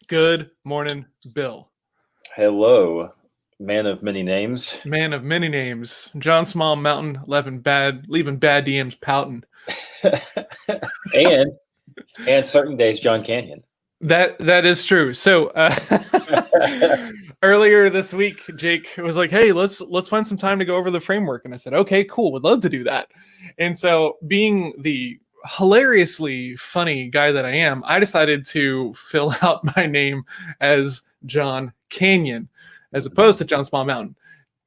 Good morning, Bill. Hello, man of many names. Man of many names. John Small Mountain, leaving bad DMs pouting. and certain days, John Canyon. That is true. So earlier this week, Jake was like, "Hey, let's find some time to go over the framework," and I said, "Okay, cool, would love to do that." And so, being the hilariously funny guy that I am, I decided to fill out my name as John Canyon, as opposed to John Small Mountain.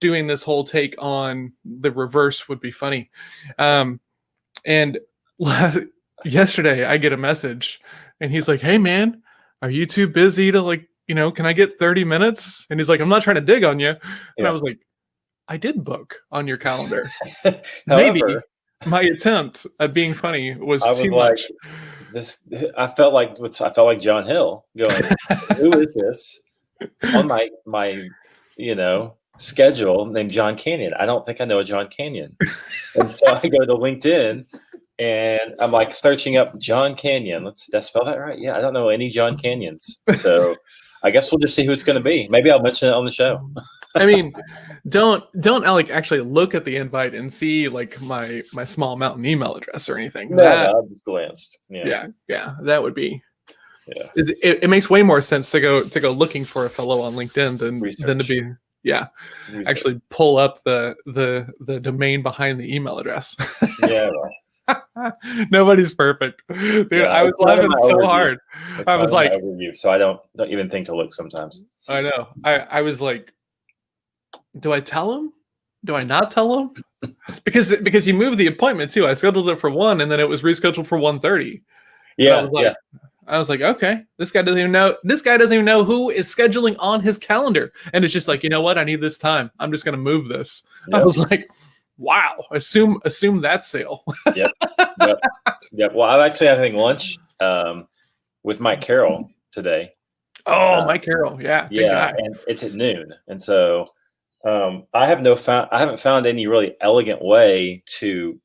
Doing this whole take on the reverse would be funny. And yesterday, I get a message, and he's like, "Hey, man, are you too busy to can I get 30 minutes?" And he's like, "I'm not trying to dig on you." And I was like, "I did book on your calendar." Maybe my attempt at being funny was too much. I felt like John Hill going, "Who is this on my schedule named John Canyon? I don't think I know a John Canyon." And so I go to LinkedIn and I'm like searching up John Canyon. Did I spell that right? Yeah, I don't know any John Canyons. So I guess we'll just see who it's going to be. Maybe I'll mention it on the show. I mean, don't Alec actually look at the invite and see like my Small Mountain email address or anything. No, I just glanced. Yeah, that would be. Yeah, it makes way more sense to go looking for a fellow on LinkedIn than to be actually pull up the domain behind the email address. Yeah. Nobody's perfect, dude. Yeah, I was laughing so hard. I was like, overview, so I don't even think to look sometimes. I know. I was like, do I tell him? Do I not tell him? Because he moved the appointment too. I scheduled it for 1, and then it was rescheduled for 1:30. Yeah, I was like, okay, this guy doesn't even know who is scheduling on his calendar, and it's just like, you know what? I need this time. I'm just gonna move this. Yep. I was like, wow. Assume that's sale. Yep. Well, I'm actually having lunch with Mike Carroll today. Oh, Mike Carroll, yeah, guy. And it's at noon, and so I haven't found any really elegant way to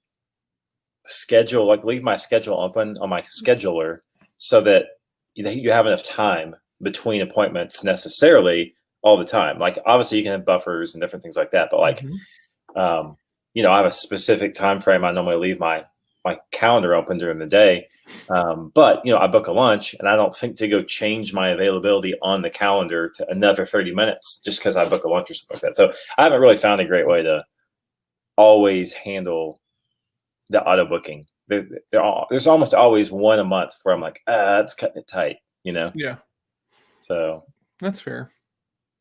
schedule, leave my schedule open on my scheduler so that you have enough time between appointments necessarily all the time. Like, obviously you can have buffers and different things like that, but I have a specific time frame. I normally leave my calendar open during the day. But I book a lunch, and I don't think to go change my availability on the calendar to another 30 minutes just because I book a lunch or something like that. So I haven't really found a great way to always handle the auto booking. There's almost always one a month where I'm like, that's cutting it tight, Yeah. So that's fair.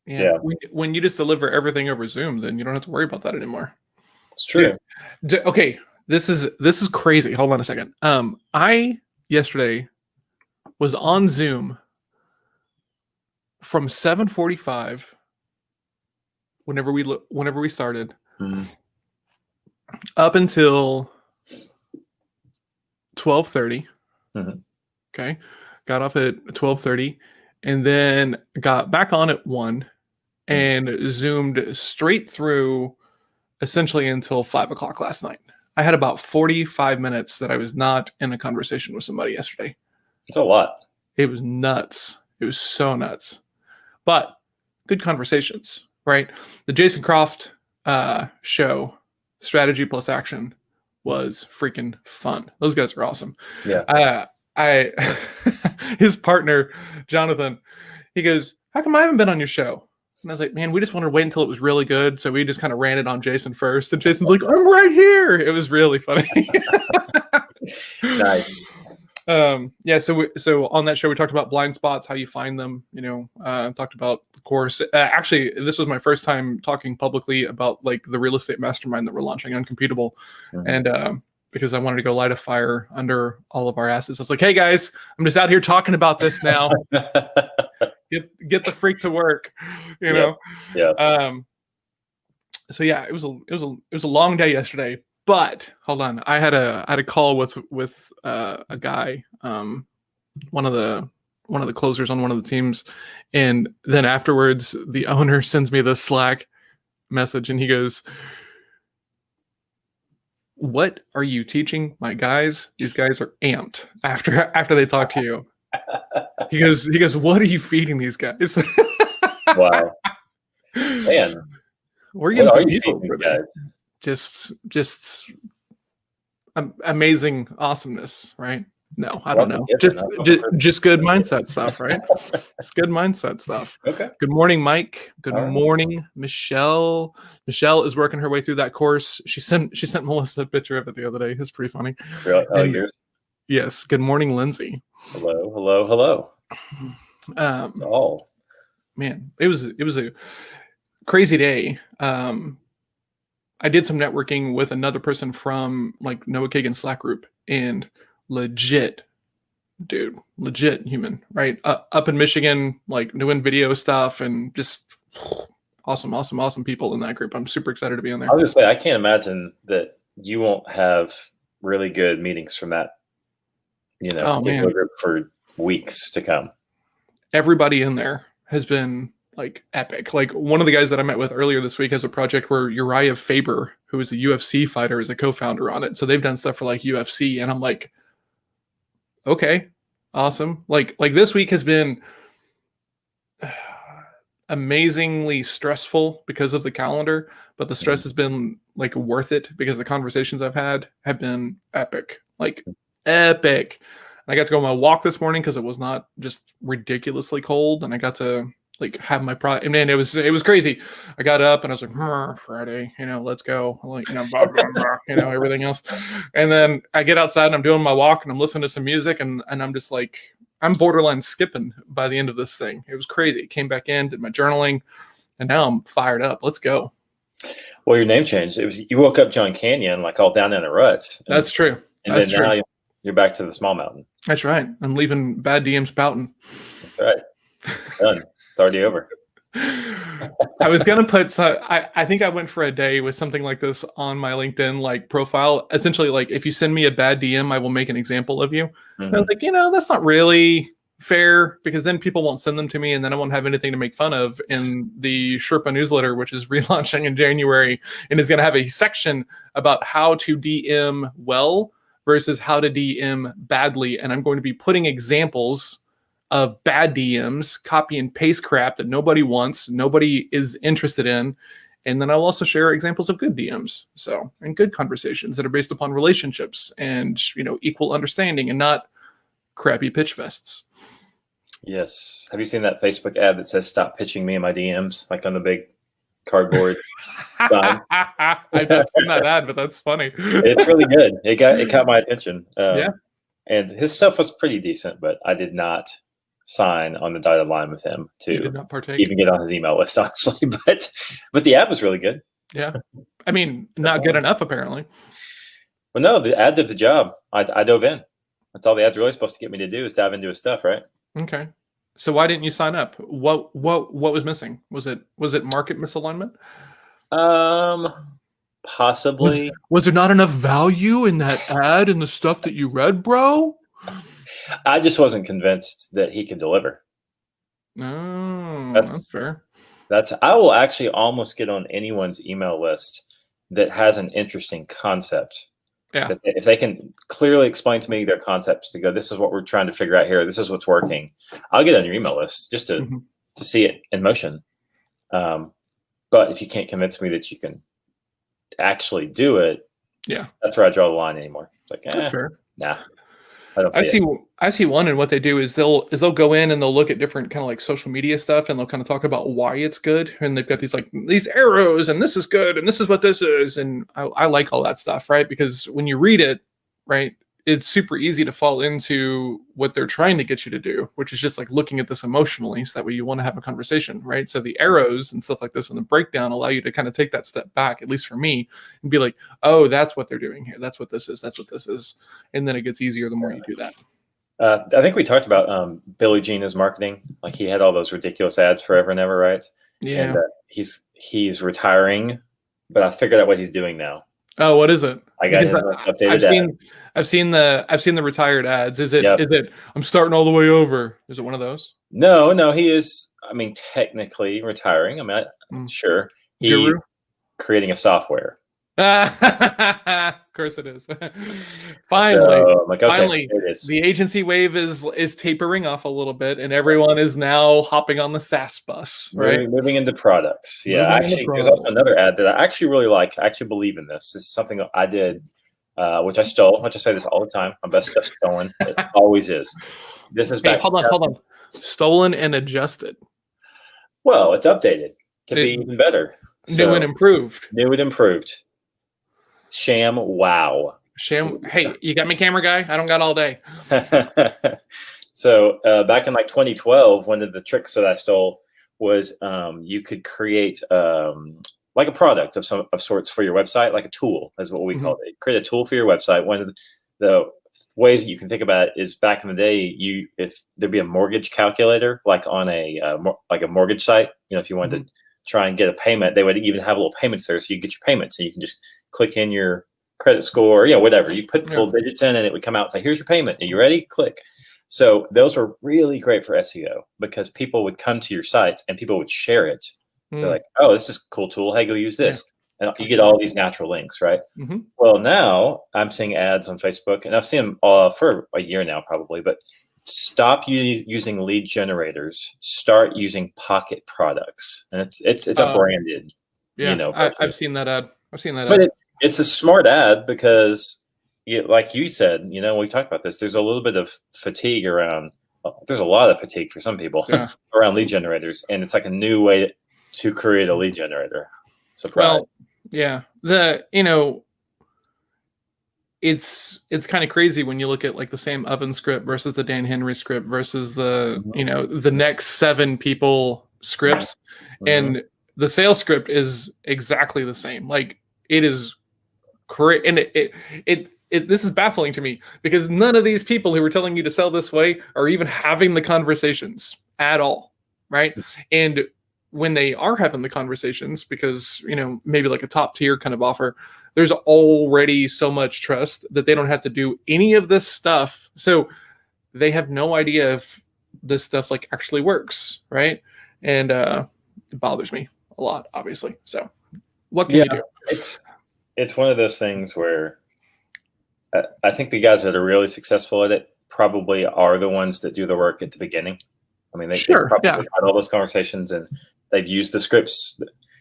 Yeah. When you just deliver everything over Zoom, then you don't have to worry about that anymore. It's true. Okay. This is crazy. Hold on a second. I yesterday was on Zoom from 7:45 whenever we started up until 12:30. Okay. Got off at 12:30 and then got back on at 1 and zoomed straight through essentially until 5 o'clock last night. I had about 45 minutes that I was not in a conversation with somebody yesterday. It's a lot. It was nuts. It was so nuts. But good conversations, right? The Jason Croft show, Strategy Plus Action, was freaking fun. Those guys are awesome. Yeah. His partner, Jonathan, he goes, "How come I haven't been on your show?" And I was like, "Man, we just wanted to wait until it was really good. So we just kind of ran it on Jason first." And Jason's like, "I'm right here." It was really funny. Nice. So on that show, we talked about blind spots, how you find them, talked about the course. Actually, this was my first time talking publicly about like the real estate mastermind that we're launching, Uncomputable. And because I wanted to go light a fire under all of our assets. I was like, "Hey guys, I'm just out here talking about this now. Get the freak to work," Yeah. So yeah, it was a long day yesterday. But hold on, I had a call with a guy, one of the closers on one of the teams, and then afterwards the owner sends me this Slack message, and he goes, "What are you teaching my guys? These guys are amped after they talk to you." He goes, what are you feeding these guys? Wow, man, We're what getting are some you meat feeding these over guys? there. Just amazing awesomeness, right? No, I don't Welcome, know. given. I'm looking for Just good mindset stuff, right? Just good mindset stuff. Okay. Good morning, Mike. Good All right. morning, Michelle. Michelle is working her way through that course. She sent Melissa a picture of it the other day. It was pretty funny. Really? Oh, And yours. yes, good morning, Lindsay. Hello, hello, hello. Oh, Man, it was a crazy day. I did some networking with another person from like Noah Kagan's Slack group, and legit, dude, legit human, right? Up in Michigan, like doing video stuff, and just awesome people in that group. I'm super excited to be on there. I was just say I can't imagine that you won't have really good meetings from that, Oh particular man, group for weeks to come. everybody in there has been like epic. Like one of the guys that I met with earlier this week has a project where Uriah Faber, who is a UFC fighter, is a co-founder on it. So they've done stuff for like UFC, and I'm like, okay, awesome. Like this week has been amazingly stressful because of the calendar, but the stress has been like worth it because the conversations I've had have been epic, like epic. And I got to go on my walk this morning because it was not just ridiculously cold, and I got to like have my and man, it was crazy. I got up and I was like, Friday, let's go. Like, blah, blah, blah, everything else. And then I get outside and I'm doing my walk and I'm listening to some music, and I'm just like, I'm borderline skipping by the end of this thing. It was crazy. Came back in, did my journaling, and now I'm fired up. Let's go. Well, your name changed. It was you woke up John Canyon, like all down in the ruts. That's true. And That's then true. now you're back to the small mountain. That's right. I'm leaving bad DMs spouting. That's right. Done. It's already over. I was gonna put I think I went for a day with something like this on my LinkedIn like profile. Essentially, like if you send me a bad DM, I will make an example of you. Mm-hmm. And I was like, that's not really fair, because then people won't send them to me, and then I won't have anything to make fun of in the Sherpa newsletter, which is relaunching in January, and is going to have a section about how to DM well versus how to DM badly. And I'm going to be putting examples of bad DMs, copy and paste crap that nobody wants, nobody is interested in. And then I'll also share examples of good DMs. So, and good conversations that are based upon relationships and, equal understanding, and not crappy pitch fests. Yes. Have you seen that Facebook ad that says "Stop pitching me in my DMs," like on the big cardboard sign? I've not seen that ad, but that's funny. It's really good. It caught my attention. Yeah. And his stuff was pretty decent, but I did not sign on the dotted line with him to not partake. Even get on his email list, honestly. But the ad was really good. Yeah. I mean, not good enough, apparently. Well, no, the ad did the job. I dove in. That's all the ad's really supposed to get me to do, is dive into his stuff, right? Okay. So why didn't you sign up? What was missing? Was it market misalignment? Possibly. Was there not enough value in that ad and the stuff that you read, bro? I just wasn't convinced that he could deliver. No, that's fair. I will actually almost get on anyone's email list that has an interesting concept. Yeah. If they can clearly explain to me their concepts, to go, this is what we're trying to figure out here, this is what's working, I'll get on your email list just to see it in motion. But if you can't convince me that you can actually do it, yeah, that's where I draw the line anymore. It's like, that's fair. Nah. I see one, and what they do is they'll go in and they'll look at different kind of like social media stuff, and they'll kind of talk about why it's good, and they've got these arrows, and this is good, and this is what this is, and I like all that stuff, right? Because when you read it, right, it's super easy to fall into what they're trying to get you to do, which is just like looking at this emotionally, so that way you want to have a conversation, right? So the arrows and stuff like this and the breakdown allow you to kind of take that step back, at least for me, and be like, oh, that's what they're doing here. That's what this is. That's what this is. And then it gets easier the more you do that. I think we talked about Billy Gina's marketing. Like, he had all those ridiculous ads forever and ever, right? Yeah. And he's retiring, but I figured out what he's doing now. Oh, what is it? I got him updated. I've seen the retired ads. Is it I'm starting all the way over? Is it one of those? No, he is. I mean, technically retiring. I mean, sure, he's creating a software. Of course it is. Finally, So I'm like, okay, finally, here it is. the agency wave is tapering off a little bit, and everyone is now hopping on the SaaS bus, right? Moving into products. Yeah, Moving into actually, there's also product. another ad that I actually really like. I actually believe in this. This is something that I did, which I stole. Which I say this all the time. My best stuff stolen. It always is. This is Hey, back. hold on. Stolen and adjusted. Well, it's updated to be It, even better. new and improved. New and improved. Sham wow. Hey, you got me, camera guy? I don't got all day. So back in like 2012, one of the tricks that I stole was you could create like a product of sorts for your website, like a tool is what we call it. Create a tool for your website. One of the ways that you can think about it is back in the day, if there'd be a mortgage calculator, like on a mortgage site, if you wanted to try and get a payment, they would even have little payments there, so you get your payments, and you can just click in your credit score, whatever. You put little digits in, and it would come out and say, "Here's your payment. Are you ready?" Click. So those were really great for SEO because people would come to your sites and people would share it. They're like, "Oh, this is a cool tool. Hey, go use this." And you get all these natural links, right? Well, now I'm seeing ads on Facebook, and I've seen them for a year now, probably. But stop using lead generators. Start using pocket products, and it's a branded. I've seen that ad. But it's a smart ad because, like you said, we talked about this. There's a little bit of fatigue around. There's a lot of fatigue for some people around lead generators, and it's like a new way to create a lead generator. Surprise. Well, yeah. It's kind of crazy when you look at like the Sam Oven script versus the Dan Henry script versus the the next 7 people scripts, and the sales script is exactly the same. Like it is correct, and this is baffling to me because none of these people who were telling you to sell this way are even having the conversations at all, right? And when they are having the conversations, because maybe like a top tier kind of offer, there's already so much trust that they don't have to do any of this stuff, so they have no idea if this stuff like actually works, right? And it bothers me a lot, obviously. So what can you do? It's one of those things where I think the guys that are really successful at it probably are the ones that do the work at the beginning. I mean, they probably had all those conversations, and they've used the scripts,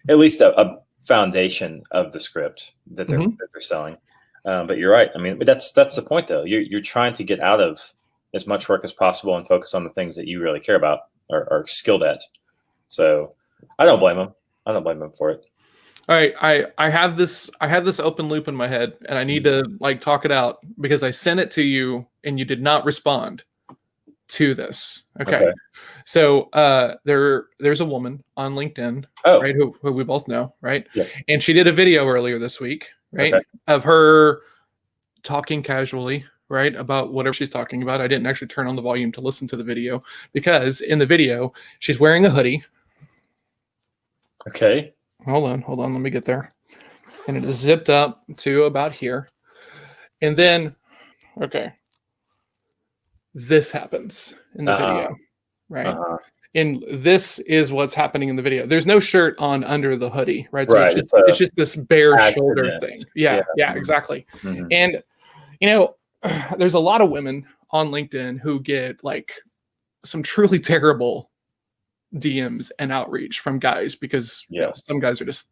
at least a foundation of the script that they're selling. But you're right. I mean, but that's the point, though. You're trying to get out of as much work as possible and focus on the things that you really care about or are skilled at. So I don't blame them. I don't blame them for it. All right, I have this open loop in my head, and I need to like talk it out because I sent it to you and you did not respond to this. Okay. So there's a woman on LinkedIn, right, who we both know, right? Yeah. And she did a video earlier this week, right, of her talking casually, right, about whatever she's talking about. I didn't actually turn on the volume to listen to the video because in the video she's wearing a hoodie. Okay. Hold on. Let me get there. And it is zipped up to about here. And then, this happens in the video, right? And this is what's happening in the video. There's no shirt on under the hoodie, right? So it's just this bare shoulder thing. Yeah, exactly. And, there's a lot of women on LinkedIn who get like some truly terrible DMs and outreach from guys because some guys are just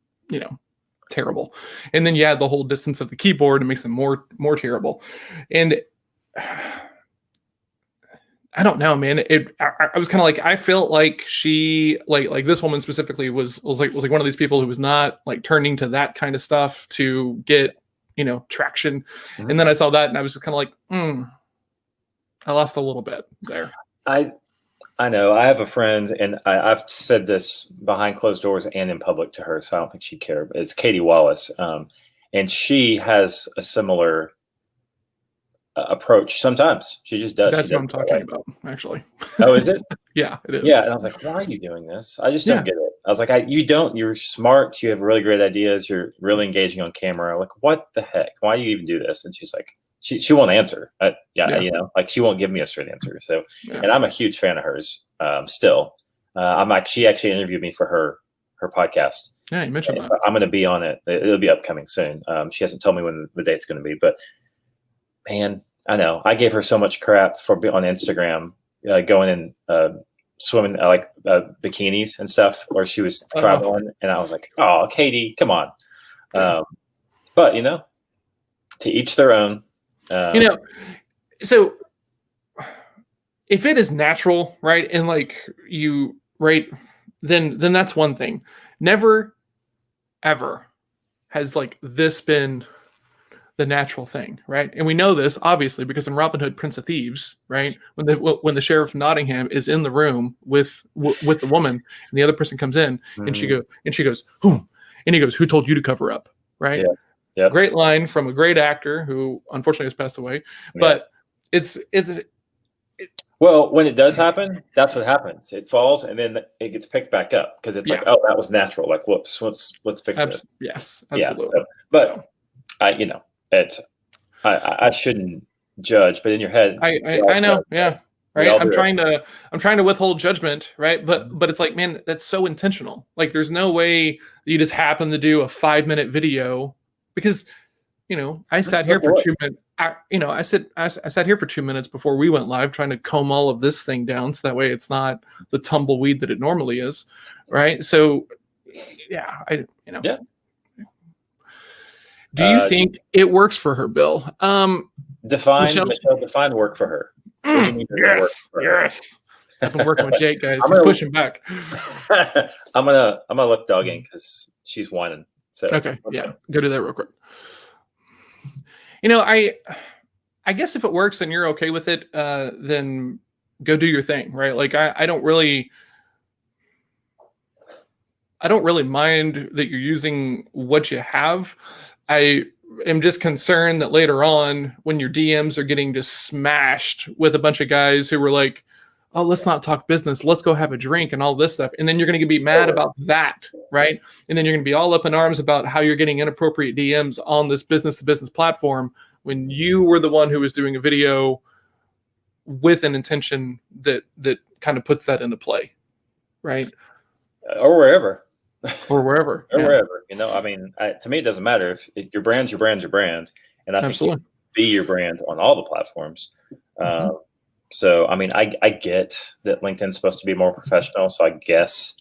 terrible, and then you add the whole distance of the keyboard and makes them more terrible. And I don't know, man. I was kind of like, I felt like she like this woman specifically was like one of these people who was not like turning to that kind of stuff to get traction. And then I saw that and I was just kind of like, I lost a little bit there. I know. I have a friend, and I've said this behind closed doors and in public to her, so I don't think she'd care. But it's Katie Wallace, and she has a similar approach. Sometimes she just does. That's what I'm talking about, actually. Oh, is it? Yeah, it is. Yeah, and I was like, "Why are you doing this?" I just don't get it. I was like, "You don't. You're smart. You have really great ideas. You're really engaging on camera. Like, what the heck? Why do you even do this?" And she's like, She won't answer. Like she won't give me a straight answer. So, and I'm a huge fan of hers. Still, she actually interviewed me for her podcast. Yeah, you mentioned that. I'm going to be on it. It'll be upcoming soon. She hasn't told me when the date's going to be, but man, I know I gave her so much crap for on Instagram, going and swimming like bikinis and stuff, where she was traveling, and I was like, "Oh, Katie, come on." But to each their own. So if it is natural, right, and like you, right, then that's one thing. Never, ever has like this been the natural thing, right? And we know this obviously because in Robin Hood, Prince of Thieves, right, when the sheriff of Nottingham is in the room with the woman, and the other person comes in, and she goes, "Who?" And he goes, "Who told you to cover up?" Right? Yeah. Yep. Great line from a great actor who unfortunately has passed away. But it's well, when it does happen, that's what happens. It falls and then it gets picked back up because it's like, oh, that was natural. Like, whoops, let's fix it. Yes, absolutely. Yeah. But I shouldn't judge, but in your head, I know, yeah, right. I'm trying to withhold judgment, right? But it's like, man, that's so intentional. Like, there's no way you just happen to do a 5-minute video because, I sat here for 2 minutes. I sat here for 2 minutes before we went live trying to comb all of this thing down so that way it's not the tumbleweed that it normally is, right? So, yeah, Yeah. Do you think it works for her, Bill? Michelle, define work for her. Yes. I've been working with Jake, guys. He's pushing back. I'm gonna look dogging because she's whining. So okay, yeah, go do that real quick. I guess if it works and you're okay with it, then go do your thing, right? Like I don't really mind that you're using what you have. I am just concerned that later on, when your DMs are getting just smashed with a bunch of guys who were like, "Oh, let's not talk business. Let's go have a drink," and all this stuff. And then you're going to be mad about that, right? And then you're going to be all up in arms about how you're getting inappropriate DMs on this business-to-business platform when you were the one who was doing a video with an intention that kind of puts that into play, right? Or wherever. Or wherever. Wherever. I mean, to me, it doesn't matter. If your brand's your brand, and I think you be your brand on all the platforms. So, I mean, I get that LinkedIn's supposed to be more professional. So I guess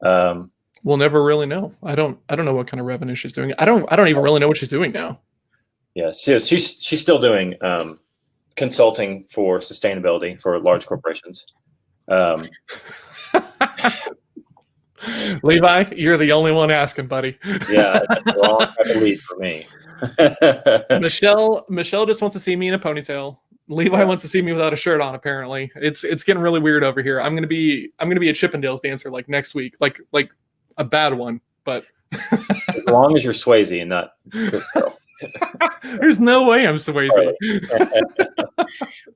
we'll never really know. I don't know what kind of revenue she's doing. I don't even really know what she's doing now. Yeah, she's still doing consulting for sustainability for large corporations. Levi, you're the only one asking, buddy. Yeah, that's the wrong type of lead for me. Michelle just wants to see me in a ponytail. Levi wants to see me without a shirt on. Apparently, it's getting really weird over here. I'm gonna be a Chippendales dancer like next week, like a bad one, but as long as you're Swayze and not Chris Farley. There's no way I'm Swayze.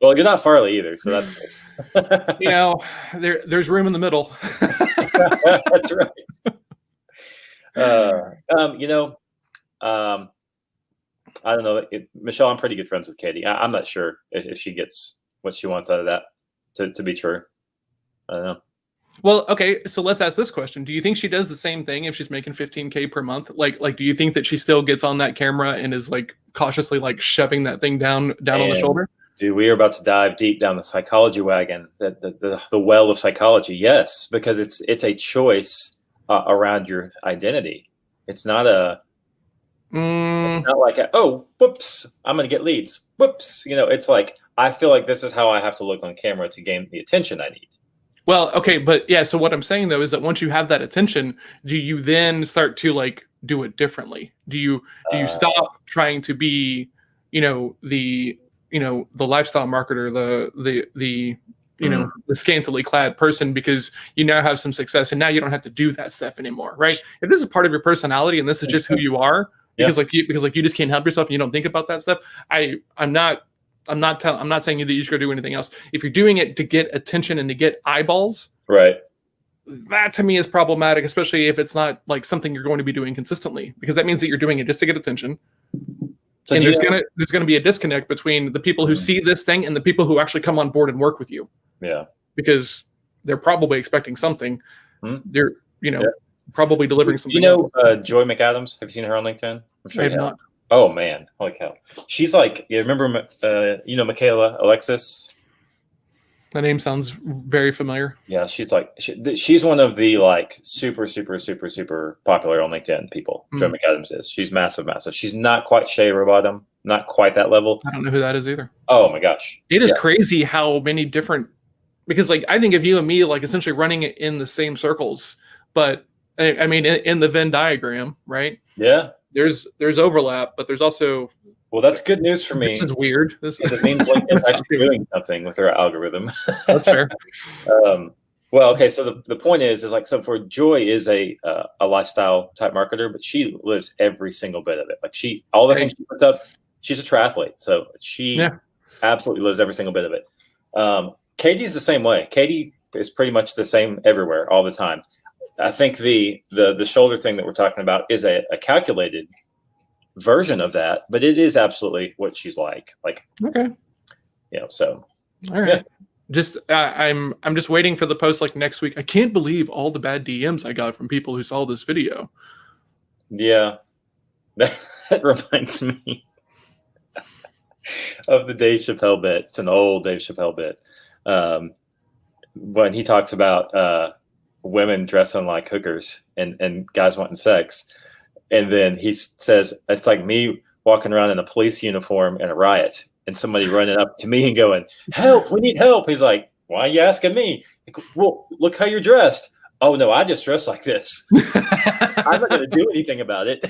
Well, you're not Farley either, so that's there's room in the middle. That's right. I don't know. Michelle, I'm pretty good friends with Katie. I'm not sure if she gets what she wants out of that to be true. I don't know. Well, okay, so let's ask this question. Do you think she does the same thing if she's making $15K per month? Like, do you think that she still gets on that camera and is like cautiously like shoving that thing down on the shoulder? Dude, we are about to dive deep down the psychology wagon, the well of psychology. Yes, because it's a choice around your identity. It's not it's not like whoops, I'm going to get leads. Whoops, it's like I feel like this is how I have to look on camera to gain the attention I need. Well, okay, but yeah, so what I'm saying though is that once you have that attention, do you then start to like do it differently? Do you stop trying to be, the lifestyle marketer, the the scantily clad person because you now have some success and now you don't have to do that stuff anymore, right? If this is part of your personality and this is just who you are, because you just can't help yourself and you don't think about that stuff. I'm not saying that you should go do anything else. If you're doing it to get attention and to get eyeballs, right? That to me is problematic, especially if it's not like something you're going to be doing consistently, because that means that you're doing it just to get attention. So and there's gonna be a disconnect between the people who see this thing and the people who actually come on board and work with you. Yeah, because they're probably expecting something. They're probably delivering Do something you else. know Joy McAdams? Have you seen her on LinkedIn? I'm I sure have you have. not. Oh man, holy cow! She's like, you remember, Michaela Alexis? That name sounds very familiar. Yeah, she's like, she's one of the like super, super, super, super popular on LinkedIn people. Joy Hmm. McAdams is. She's massive, massive. She's not quite Shea Rowbottom, not quite that level. I don't know who that is either. Oh my gosh, It is yeah, crazy how many different, because like I think of you and me like essentially running it in the same circles, but I mean in the Venn diagram, right? yeah. There's overlap, but there's also Well, that's good news for this is me weird. This because it means LinkedIn's it's not actually doing. doing something with their algorithm. That's fair. Well, okay. So the point is like, so for Joy is a lifestyle type marketer, but she lives every single bit of it. Like all the Right. things she puts up, she's a triathlete, so she absolutely lives every single bit of it. Katie's the same way. Katie is pretty much the same everywhere, all the time. I think the shoulder thing that we're talking about is a calculated version of that, but it is absolutely what she's like. Like, Okay. So All right. Yeah. Just I'm just waiting for the post like next week. I can't believe all the bad DMs I got from people who saw this video. Yeah. That reminds me of the Dave Chappelle bit. It's an old Dave Chappelle bit. When he talks about women dressing like hookers and guys wanting sex. And then he says, it's like me walking around in a police uniform in a riot and somebody running up to me and going, help, we need help. He's like, why are you asking me? Like, well, look how you're dressed. Oh, no, I just dress like this. I'm not going to do anything about it.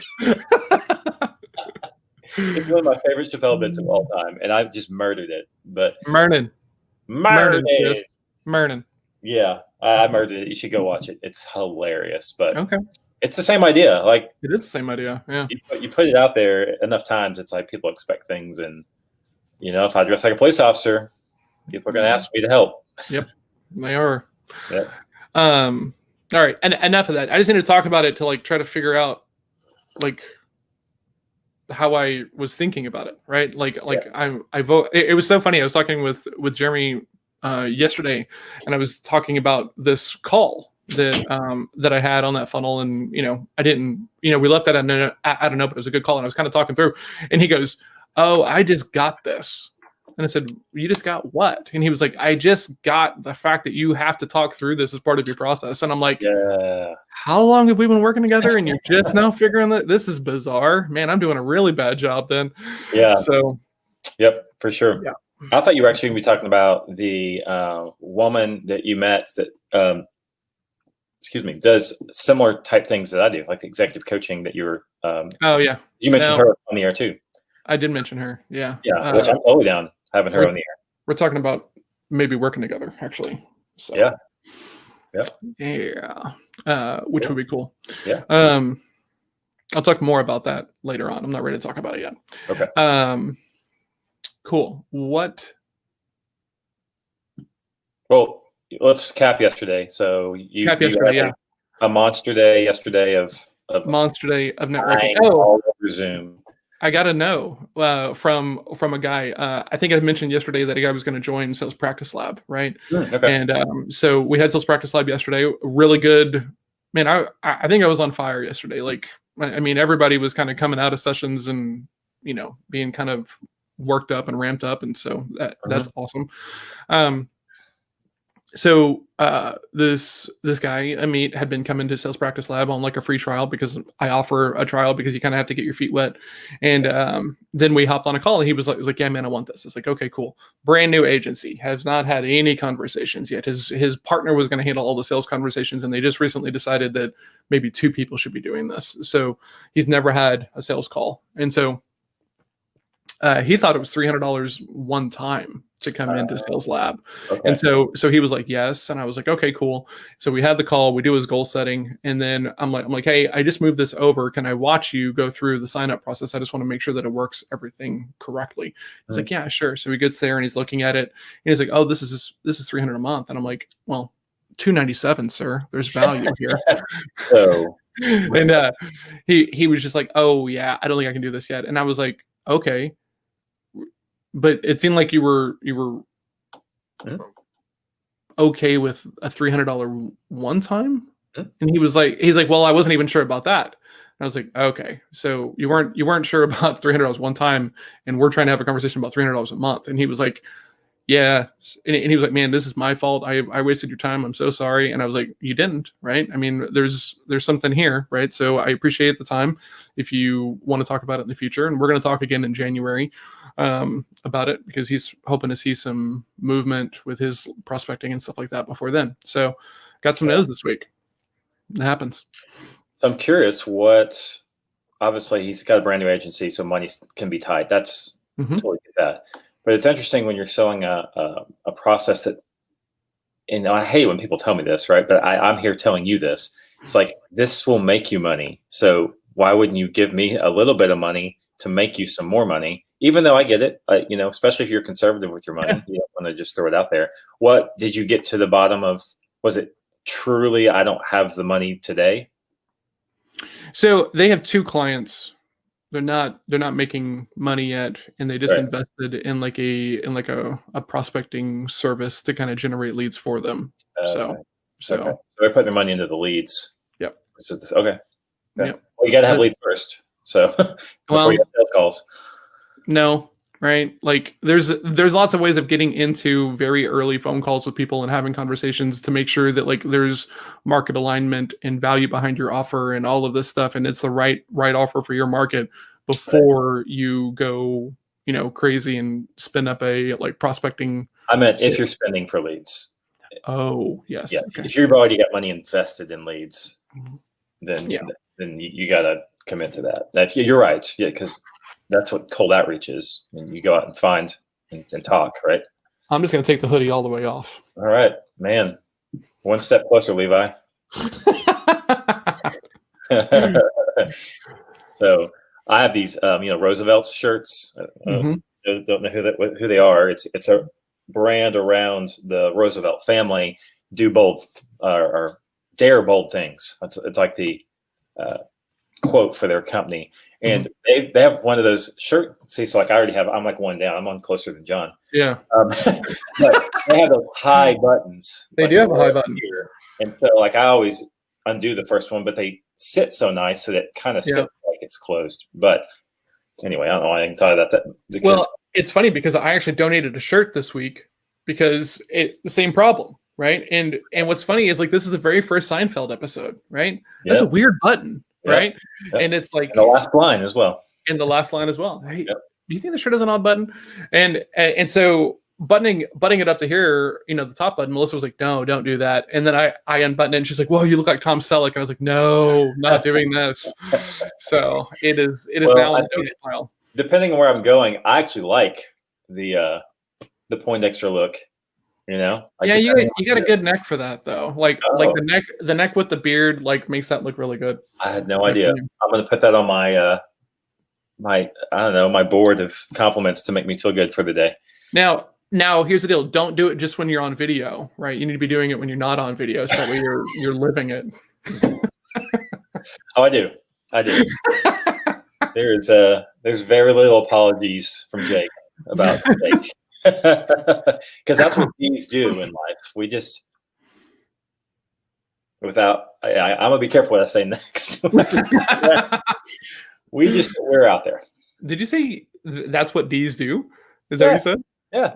It's one of my favorite Chappelle bits of all time, and I've just murdered it. But Mernon. Yeah, I murdered it. You should go watch it. It's hilarious. But okay, it's the same idea. Like it is the same idea. Yeah, you put it out there enough times, it's like people expect things, and if I dress like a police officer, people are going to ask me to help. Yep, they are. Yep. All right, and enough of that. I just need to talk about it to like try to figure out like how I was thinking about it, right? Like I vote. It was so funny. I was talking with Jeremy yesterday, and I was talking about this call that I had on that funnel, and I didn't, we left that I don't know, but it was a good call, and I was kind of talking through, and he goes, "Oh, I just got this." And I said, "You just got what?" And he was like, "I just got the fact that you have to talk through this as part of your process." And I'm like, yeah. How long have we been working together? And you're just now figuring that this is bizarre, man. I'm doing a really bad job then. Yeah. So, yep, for sure. Yeah. I thought you were actually going to be talking about the woman that you met that, does similar type things that I do, like the executive coaching that you were. Oh yeah. You mentioned her on the air too. I did mention her. Yeah. Yeah, which I'm totally down having her on the air. We're talking about maybe working together, actually. So, yeah. Which would be cool. Yeah. I'll talk more about that later on. I'm not ready to talk about it yet. Okay. Cool. What? Well, let's cap yesterday. So you had a monster day yesterday of monster day of networking. All over Zoom. I got to know from a guy. I think I mentioned yesterday that a guy was going to join Sales Practice Lab, right? Okay. And so we had Sales Practice Lab yesterday. Really good, man. I think I was on fire yesterday. Like, I mean, everybody was kind of coming out of sessions and being kind of worked up and ramped up, and so that's awesome. So this guy Amit had been coming to Sales Practice Lab on like a free trial, because I offer a trial because you kind of have to get your feet wet. And then we hopped on a call, and he was like, "Yeah, man, I want this." It's like, okay, cool. Brand new agency, has not had any conversations yet. His partner was going to handle all the sales conversations, and they just recently decided that maybe 2 people should be doing this. So he's never had a sales call, and so he thought it was $300 one time to come into Sales Lab. Okay. And so he was like, yes. And I was like, okay, cool. So we had the call, we do his goal setting. And then I'm like, hey, I just moved this over. Can I watch you go through the sign up process? I just want to make sure that it works everything correctly. He's like, yeah, sure. So he gets there and he's looking at it and he's like, oh, this is $300 a month. And I'm like, well, $297, sir. There's value here. So, and he was just like, oh yeah, I don't think I can do this yet. And I was like, okay. But it seemed like you were okay with a $300 one time. Mhm. And he's like, well, I wasn't even sure about that. And I was like, okay, so you weren't sure about $300 one time, and we're trying to have a conversation about $300 a month. And he was like, yeah. And he was like, man, this is my fault. I wasted your time. I'm so sorry. And I was like, you didn't, right? I mean, there's something here, right? So I appreciate the time. If you want to talk about it in the future, and we're going to talk again in January about it, because he's hoping to see some movement with his prospecting and stuff like that before then. So got some no's this week. It happens. So I'm curious what, obviously he's got a brand new agency, so money can be tight. That's totally get that. But it's interesting when you're selling a process that, and I hate when people tell me this, right? But I'm here telling you this. It's like, this will make you money. So why wouldn't you give me a little bit of money to make you some more money? Even though I get it, you know, especially if you're conservative with your money, you don't want to just throw it out there. What did you get to the bottom of? Was it truly, I don't have the money today? So they have 2 clients. They're not making money yet, and they just invested in like a prospecting service to kind of generate leads for them. So they're putting their money into the leads. Yep. Okay. Yep. Well, you got to have leads first. So before you have sales calls. No, right? Like there's lots of ways of getting into very early phone calls with people and having conversations to make sure that like there's market alignment and value behind your offer and all of this stuff, and it's the right offer for your market before you go, you know, crazy and spin up a like prospecting. I meant if you're spending for leads. Oh, yes. Yeah. Okay. If you've already got money invested in leads, then you got to commit to that. You're right. Yeah, because that's what cold outreach is. And you go out and find and talk, right? I'm just going to take the hoodie all the way off. All right, man. One step closer, Levi. So I have these, Roosevelt shirts. Don't know who they are. It's a brand around the Roosevelt family. Do bold or dare bold things. It's like the quote for their company. And they have one of those shirts. See, so like I already have, I'm like one down. I'm on closer than John. Yeah. But they have those high buttons. They do have a high button here. And so like I always undo the first one, but they sit so nice that it kind of sits like it's closed. But anyway, I don't know why I thought about that. Well, it's funny because I actually donated a shirt this week because the same problem, right? And what's funny is like this is the very first Seinfeld episode, right? That's a weird button, right? Yep. And it's like and the last line as well. And the last line as well. Hey, do you think the shirt has an odd button? And so buttoning it up to here, you know, the top button, Melissa was like, no, don't do that. And then I unbuttoned it and she's like, whoa, you look like Tom Selleck. And I was like, no, not doing this. So it is now in the donate pile. Depending on where I'm going, I actually like the Poindexter look. You know, like you got a good neck for that though. Like the neck with the beard like makes that look really good. I had no idea. I'm gonna put that on my my board of compliments to make me feel good for the day. Now here's the deal. Don't do it just when you're on video, right? You need to be doing it when you're not on video, so that way you're living it. Oh, I do. There's very little apologies from Jake about Jake. Because that's what these do in life. We just, I'm gonna be careful what I say next. We're out there. Did you say that's what D's do? Is that what you said? Yeah.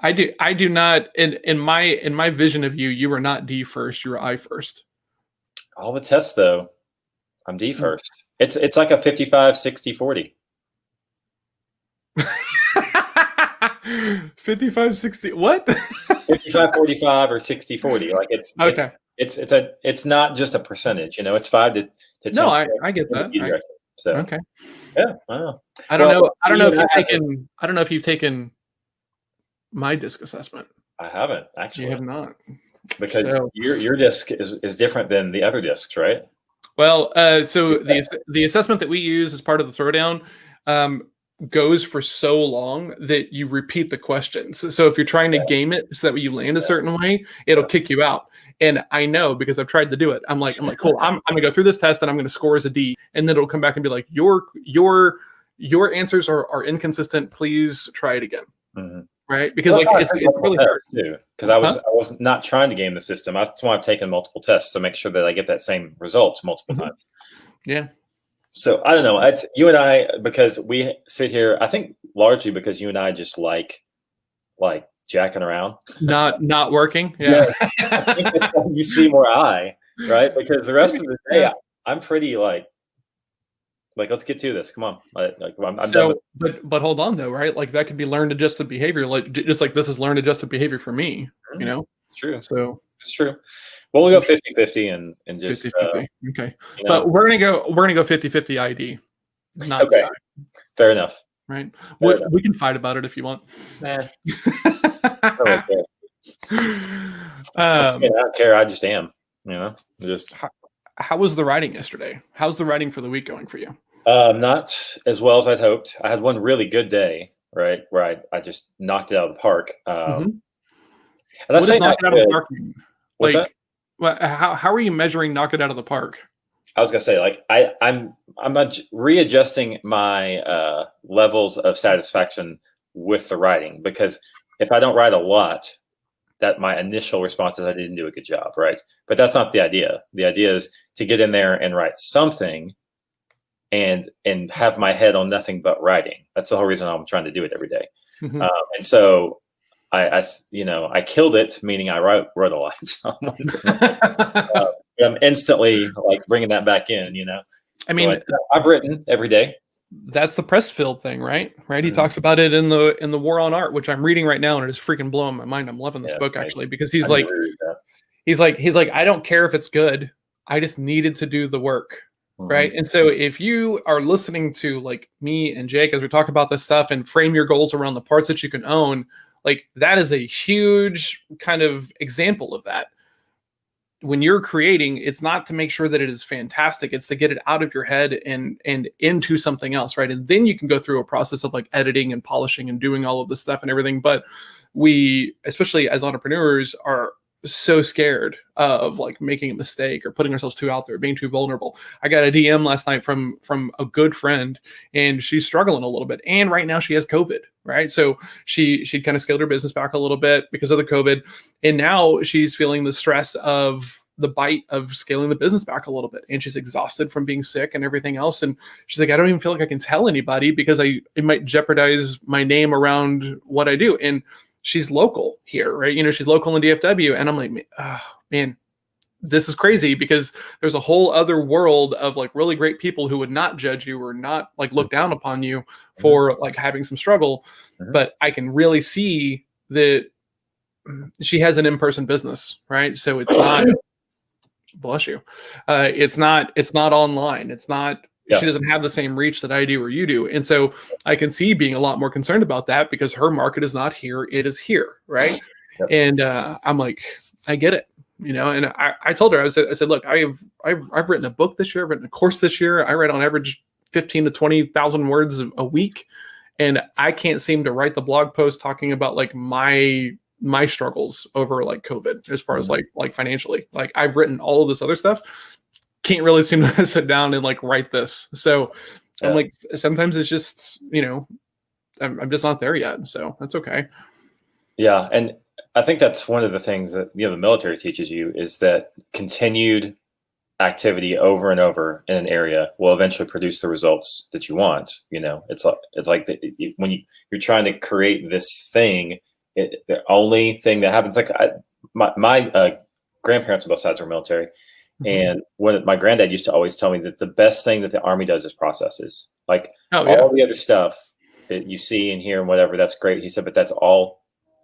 I do not. In my vision of you, you are not D first. You are I first. All the tests though, I'm D first. It's like a 55, 60, 40. 55, 60, what? 55, 45 or 60, 40. Like it's not just a percentage, you know, it's 5 to 10. No, I get that. So okay. Yeah, I don't know. I don't know if you've taken my disc assessment. I haven't actually. You have not. Because your disc is different than the other discs, right? Well, so the assessment that we use as part of the throwdown goes for so long that you repeat the questions. So if you're trying to game it so that you land a certain way, it'll kick you out. And I know because I've tried to do it. I'm like, cool. I'm gonna go through this test and I'm gonna score as a D, and then it'll come back and be like, your answers are inconsistent. Please try it again. Mm-hmm. right? Because like it's really hard too. Because I was not trying to game the system. That's why I've taken multiple tests to make sure that I get that same results multiple times. Yeah. So I don't know. It's you and I, because we sit here. I think largely because you and I just like jacking around, not working. Yeah. I think that's why you see more I, right? Because the rest of the day, I'm pretty like let's get to this. Come on, I'm done with but hold on though, right? Like that could be learned adjusted behavior, like just like this is learned adjusted behavior for me. You know, it's true. So it's true. Well, we'll go 50-50 and just 50-50. Okay, but we're gonna go 50-50 ID. Not okay. Fair enough. Right. We can fight about it if you want. Nah. I don't care. I just am. You know, just. How was the writing yesterday? How's the writing for the week going for you? Not as well as I'd hoped. I had one really good day, right, where I just knocked it out of the park. And what does knock it out of the park mean? What's that? How are you measuring knock it out of the park? I was gonna say, like, I'm readjusting my levels of satisfaction with the writing, because if I don't write a lot, that my initial response is I didn't do a good job, right? But that's not the idea. The idea is to get in there and write something, and have my head on nothing but writing. That's the whole reason I'm trying to do it every day. And so I killed it, meaning I wrote a lot. I'm instantly like bringing that back in, I mean, so I've written every day. That's the Pressfield thing, right? He talks about it in the War on Art, which I'm reading right now, and it is freaking blowing my mind. I'm loving this book actually, because he's like, I don't care if it's good. I just needed to do the work. Right. And so if you are listening to like me and Jake, as we talk about this stuff and frame your goals around the parts that you can own, like that is a huge kind of example of that. When you're creating, it's not to make sure that it is fantastic. It's to get it out of your head and into something else. Right. And then you can go through a process of like editing and polishing and doing all of this stuff and everything. But we, especially as entrepreneurs, are so scared of like making a mistake or putting ourselves too out there, being too vulnerable. I got a DM last night from a good friend, and she's struggling a little bit. And right now she has COVID, right? So she kind of scaled her business back a little bit because of the COVID. And now she's feeling the stress of the bite of scaling the business back a little bit. And she's exhausted from being sick and everything else. And she's like, I don't even feel like I can tell anybody because it might jeopardize my name around what I do. And she's local here, right? She's local in DFW. And I'm like, oh, man, this is crazy, because there's a whole other world of like really great people who would not judge you or not like look down upon you for like having some struggle. But I can really see that she has an in-person business, right? So it's not, bless you. It's not online. It's not, she doesn't have the same reach that I do or you do. And so I can see being a lot more concerned about that, because her market is not here. It is here. Right. And I'm like, I get it, and I told her, I said, look, I've written a book this year. I've written a course this year. I write on average 15 to 20,000 words a week. And I can't seem to write the blog post talking about like my struggles over like COVID, as far as like financially. Like I've written all of this other stuff. Can't really seem to sit down and like write this. So I'm like, sometimes it's just, I'm just not there yet. So that's okay. Yeah. And I think that's one of the things that, the military teaches you, is that continued activity over and over in an area will eventually produce the results that you want. It's like when you're trying to create this thing, the only thing that happens, like my grandparents on both sides were military. And my granddad used to always tell me that the best thing that the Army does is processes. Like all the other stuff that you see and hear and whatever, that's great. He said, but that's all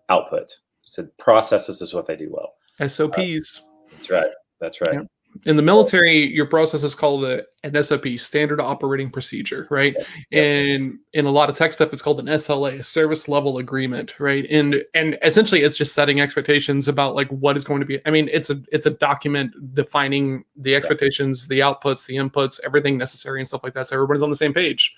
output. He said processes is what they do well. SOPs. That's right. That's right. Yep. In the military, your process is called an SOP, standard operating procedure, right? And in a lot of tech stuff, it's called an SLA, a service level agreement, right? And essentially, it's just setting expectations about like what is going to be. I mean, it's a document defining the expectations, the outputs, the inputs, everything necessary and stuff like that, so everybody's on the same page.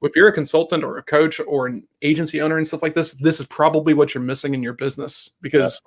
If you're a consultant or a coach or an agency owner and stuff like this is probably what you're missing in your business, because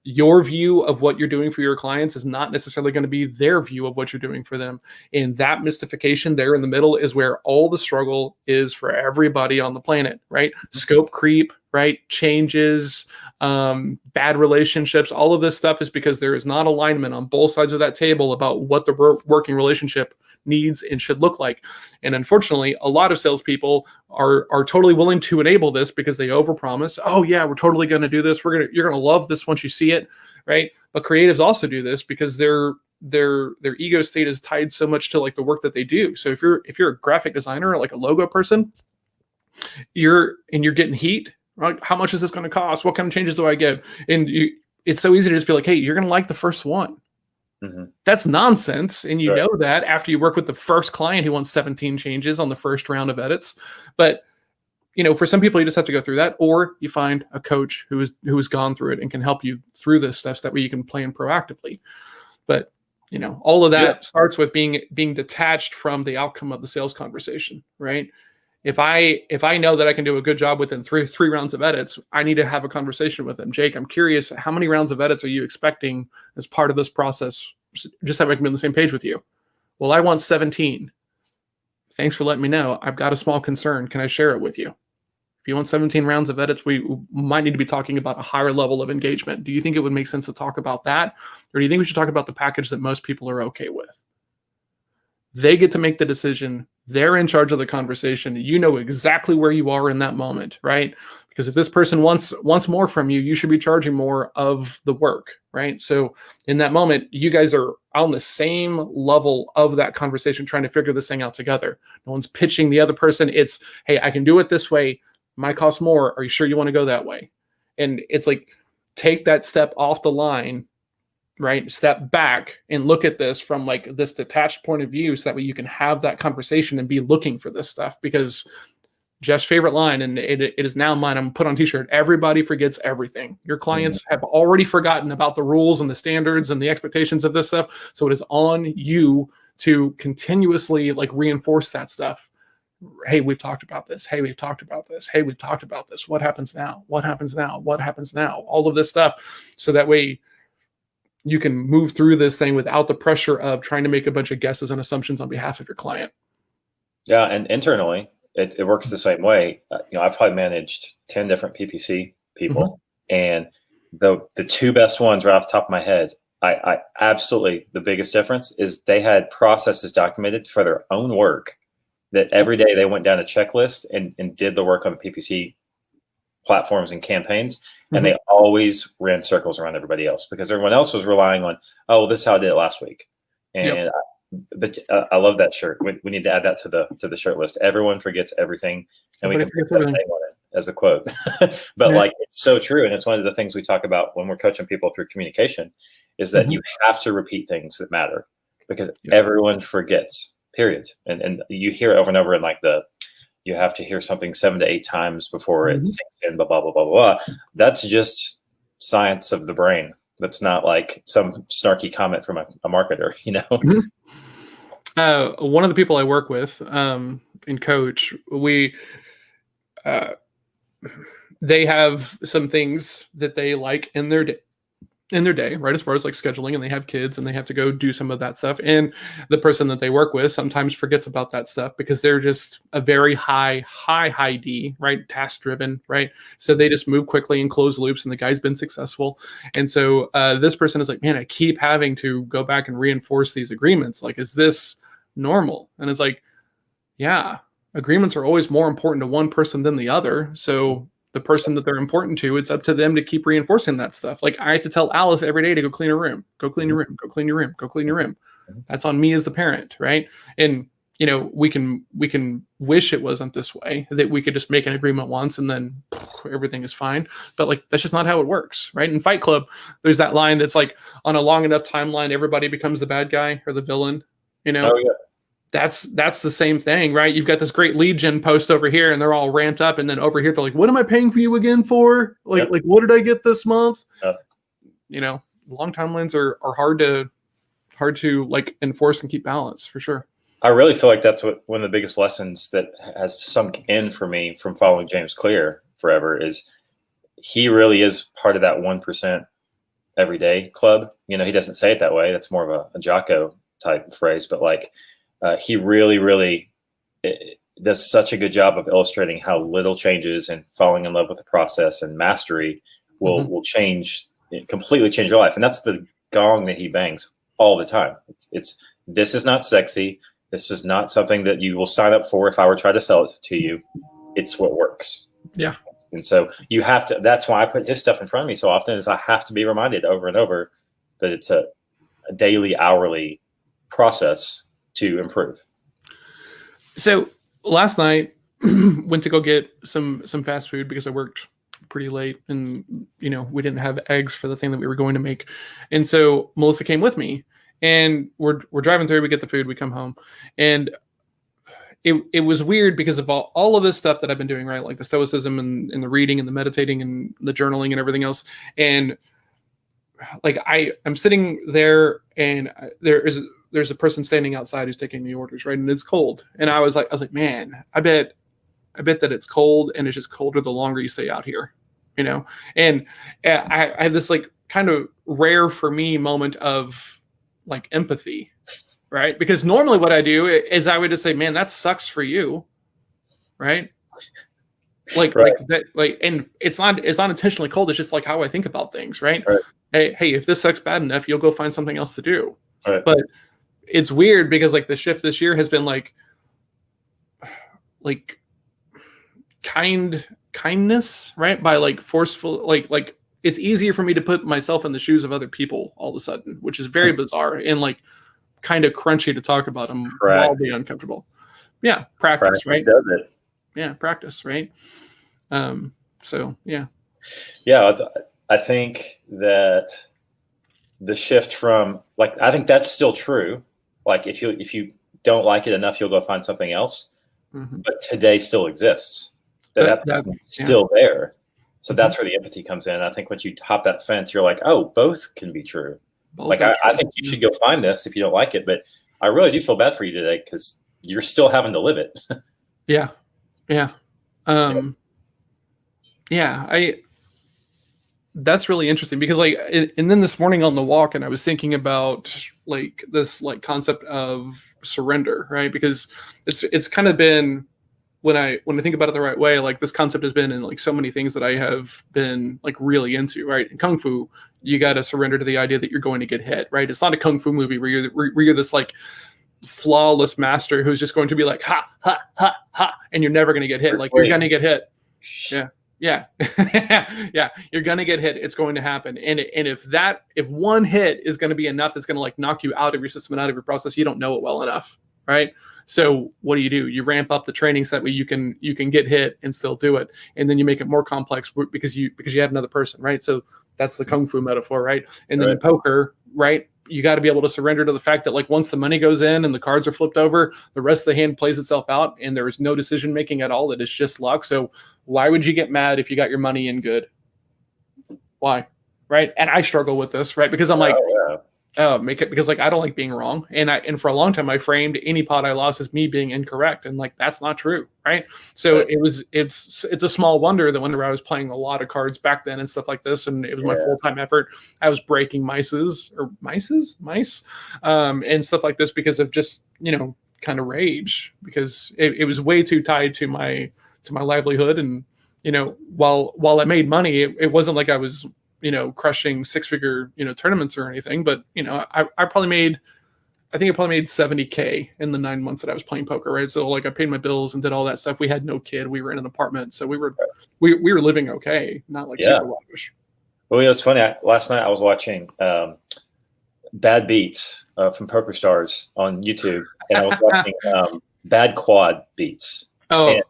your view of what you're doing for your clients is not necessarily going to be their view of what you're doing for them. And that mystification there in the middle is where all the struggle is for everybody on the planet, right? Scope creep, right? Changes, bad relationships, all of this stuff is because there is not alignment on both sides of that table about what the working relationship needs and should look like. And unfortunately, a lot of salespeople are totally willing to enable this because they overpromise. Oh yeah, we're totally going to do this. You're going to love this once you see it, right? But creatives also do this because their ego state is tied so much to like the work that they do. So if you're a graphic designer or like a logo person, you're getting heat, right? How much is this going to cost? What kind of changes do I get? And it's so easy to just be like, hey, you're going to like the first one. Mm-hmm. That's nonsense. And you know that after you work with the first client who wants 17 changes on the first round of edits. But for some people, you just have to go through that, or you find a coach who has gone through it and can help you through this stuff, so that way you can plan proactively. But all of that starts with being detached from the outcome of the sales conversation, right? If I know that I can do a good job within three rounds of edits, I need to have a conversation with them. Jake, I'm curious, how many rounds of edits are you expecting as part of this process? Just that I can be on the same page with you. Well, I want 17. Thanks for letting me know. I've got a small concern. Can I share it with you? If you want 17 rounds of edits, we might need to be talking about a higher level of engagement. Do you think it would make sense to talk about that? Or do you think we should talk about the package that most people are okay with? They get to make the decision. They're in charge of the conversation. You know exactly where you are in that moment, right? Because if this person wants more from you, you should be charging more of the work, right? So in that moment, you guys are on the same level of that conversation, trying to figure this thing out together. No one's pitching the other person. It's, hey, I can do it this way. Might cost more. Are you sure you want to go that way? And it's like, take that step off the line, right? Step back and look at this from like this detached point of view, so that way you can have that conversation and be looking for this stuff. Because Jeff's favorite line, and it is now mine, I'm put on t-shirt: everybody forgets everything. Your clients have already forgotten about the rules and the standards and the expectations of this stuff. So it is on you to continuously like reinforce that stuff. Hey, we've talked about this. Hey, we've talked about this. Hey, we've talked about this. What happens now? What happens now? What happens now? All of this stuff. So that way you can move through this thing without the pressure of trying to make a bunch of guesses and assumptions on behalf of your client. Yeah. And internally, it works the same way. I've probably managed 10 different PPC people, and the two best ones right off the top of my head, I absolutely, the biggest difference is they had processes documented for their own work, that every day they went down a checklist and did the work on PPC platforms and campaigns. And they always ran circles around everybody else, because everyone else was relying on, oh, well, this is how I did it last week. And but I love that shirt. We need to add that to the shirt list. Everyone forgets everything, and we can put that name on it as a quote. But like, it's so true. And it's one of the things we talk about when we're coaching people through communication, is that you have to repeat things that matter, because everyone forgets, period. And you hear it over and over, and like you have to hear something 7 to 8 times before it sinks in, blah, blah, blah, blah, blah. That's just science of the brain. That's not like some snarky comment from a marketer, One of the people I work with in coach, they have some things that they like in their day, right? As far as like scheduling, and they have kids and they have to go do some of that stuff. And the person that they work with sometimes forgets about that stuff, because they're just a very high D, right? Task driven, right? So they just move quickly and close loops, and the guy's been successful. And so this person is like, man, I keep having to go back and reinforce these agreements. Like, is this normal? And it's like, yeah, agreements are always more important to one person than the other. So the person that they're important to, it's up to them to keep reinforcing that stuff. Like, I have to tell Alice every day to go clean her room, go clean your room, go clean your room, go clean your room. That's on me as the parent, right? And we can wish it wasn't this way, that we could just make an agreement once and then everything is fine. But like, that's just not how it works, right? In Fight Club, there's that line that's like, on a long enough timeline, everybody becomes the bad guy or the villain. Oh, yeah. That's the same thing, right? You've got this great lead gen post over here, and they're all ramped up, and then over here they're like, "What am I paying for you again for? Like what did I get this month?" Long timelines are hard to like enforce and keep balance, for sure. I really feel like that's one of the biggest lessons that has sunk in for me from following James Clear forever, is he really is part of that 1% everyday club. He doesn't say it that way. That's more of a Jocko type phrase, but like, he really, really does such a good job of illustrating how little changes and falling in love with the process and mastery will change, completely change your life. And that's the gong that he bangs all the time. It's this is not sexy. This is not something that you will sign up for if I were trying to sell it to you. It's what works. Yeah. And so you have to, that's why I put his stuff in front of me so often, is I have to be reminded over and over that it's a daily, hourly process to improve. So last night went to go get some fast food because I worked pretty late and we didn't have eggs for the thing that we were going to make. And so Melissa came with me and we're driving through, we get the food, we come home, and it was weird because of all of this stuff that I've been doing, right? Like the stoicism and the reading and the meditating and the journaling and everything else. And like I'm sitting there and there's a person standing outside who's taking the orders, right? And it's cold. And I was like, man, I bet that it's cold, and it's just colder the longer you stay out here, And I have this like kind of rare for me moment of like empathy, right? Because normally what I do is I would just say, man, that sucks for you, right? Like that, and it's not intentionally cold. It's just like how I think about things, right? Hey, if this sucks bad enough, you'll go find something else to do. Right. But it's weird because like the shift this year has been like kindness, right? By like forceful, like it's easier for me to put myself in the shoes of other people all of a sudden, which is very bizarre and like kind of crunchy to talk about them while being uncomfortable. Yeah, practice, right? Does it? Yeah, practice, right? So yeah. I think that the shift from like, I think that's still true. Like if you don't like it enough, you'll go find something else. But today still exists. That's still there. So that's where the empathy comes in. I think once you hop that fence, you're like, oh, both can be true. Both I think you should go find this if you don't like it. But I really do feel bad for you today because you're still having to live it. Yeah. That's really interesting because like, and then this morning on the walk, and I was thinking about like this like concept of surrender, right? Because it's kind of been, when I think about it the right way, like this concept has been in like so many things that I have been like really into, right? In Kung Fu, you got to surrender to the idea that you're going to get hit, right? It's not a Kung Fu movie where you're this like flawless master who's just going to be like, ha, ha, ha, ha, and you're never going to get hit. Like you're going to get hit. Yeah. Yeah. Yeah. You're going to get hit. It's going to happen. And if one hit is going to be enough, that's going to like knock you out of your system and out of your process, you don't know it well enough. Right. So what do? You ramp up the training so that way you can get hit and still do it. And then you make it more complex because you had another person. Right. So that's the Kung Fu metaphor. Right. And then in poker, right, you got to be able to surrender to the fact that like once the money goes in and the cards are flipped over, the rest of the hand plays itself out and there is no decision making at all. That is just luck. So why would you get mad if you got your money in good? Why? Right. And I struggle with this, right? Because I'm like, make it, because like I don't like being wrong. And for a long time I framed any pot I lost as me being incorrect. And like that's not true. Right. So it's a small wonder that whenever I was playing a lot of cards back then and stuff like this, and it was my full-time effort, I was breaking mice and stuff like this because of just, kind of rage, because it was way too tied to my livelihood. And, while I made money, it wasn't like I was, crushing 6-figure, tournaments or anything, but, I probably made 70K in the 9 months that I was playing poker. Right. So like I paid my bills and did all that stuff. We had no kid. We were in an apartment. So we were living okay. Not like super lavish. Well, it was funny. Last night I was watching Bad Beats from Poker Stars on YouTube, and I was watching Bad Quad Beats. Oh,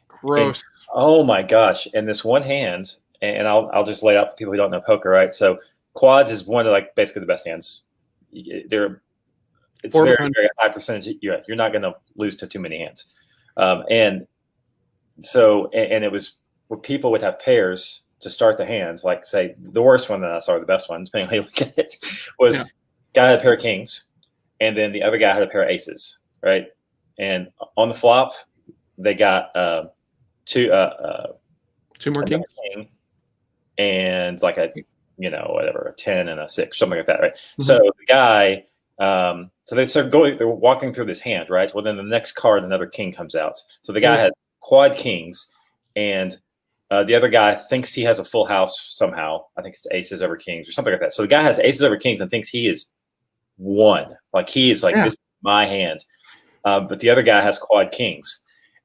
gross. Oh my gosh. And this one hand, and I'll just lay out for people who don't know poker, right? So quads is one of like basically the best hands. It's very, very high percentage. You're not going to lose to too many hands. And so, and it was where people would have pairs to start the hands. Like say the worst one that I saw, or the best one, depending on how you look at it, was guy had a pair of kings, and then the other guy had a pair of aces, right? And on the flop, they got two more kings, king, and like a whatever, a 10 and a 6, something like that, right? So the guy So they start going, they're walking through this hand, right? Well, then the next card, another king comes out. So the guy has quad kings, and the other guy thinks he has a full house somehow. I think it's aces over kings or something like that. So the guy has aces over kings and thinks he is won. Like he is like, this is my hand. But the other guy has quad kings.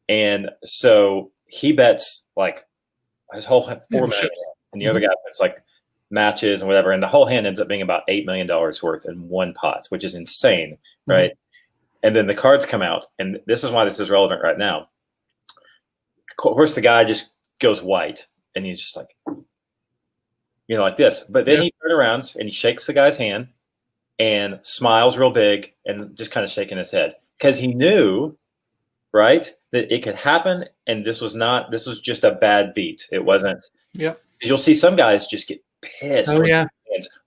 And so he bets like his whole $4 million, and the other guy bets like matches and whatever. And the whole hand ends up being about $8 million worth in one pot, which is insane, right? And then the cards come out, and this is why this is relevant right now. Of course, the guy just goes white, and he's just like, like this. But then he turns around and he shakes the guy's hand and smiles real big and just kind of shaking his head because he knew, right, that it could happen. And this was just a bad beat. It wasn't. Yeah. You'll see some guys just get pissed.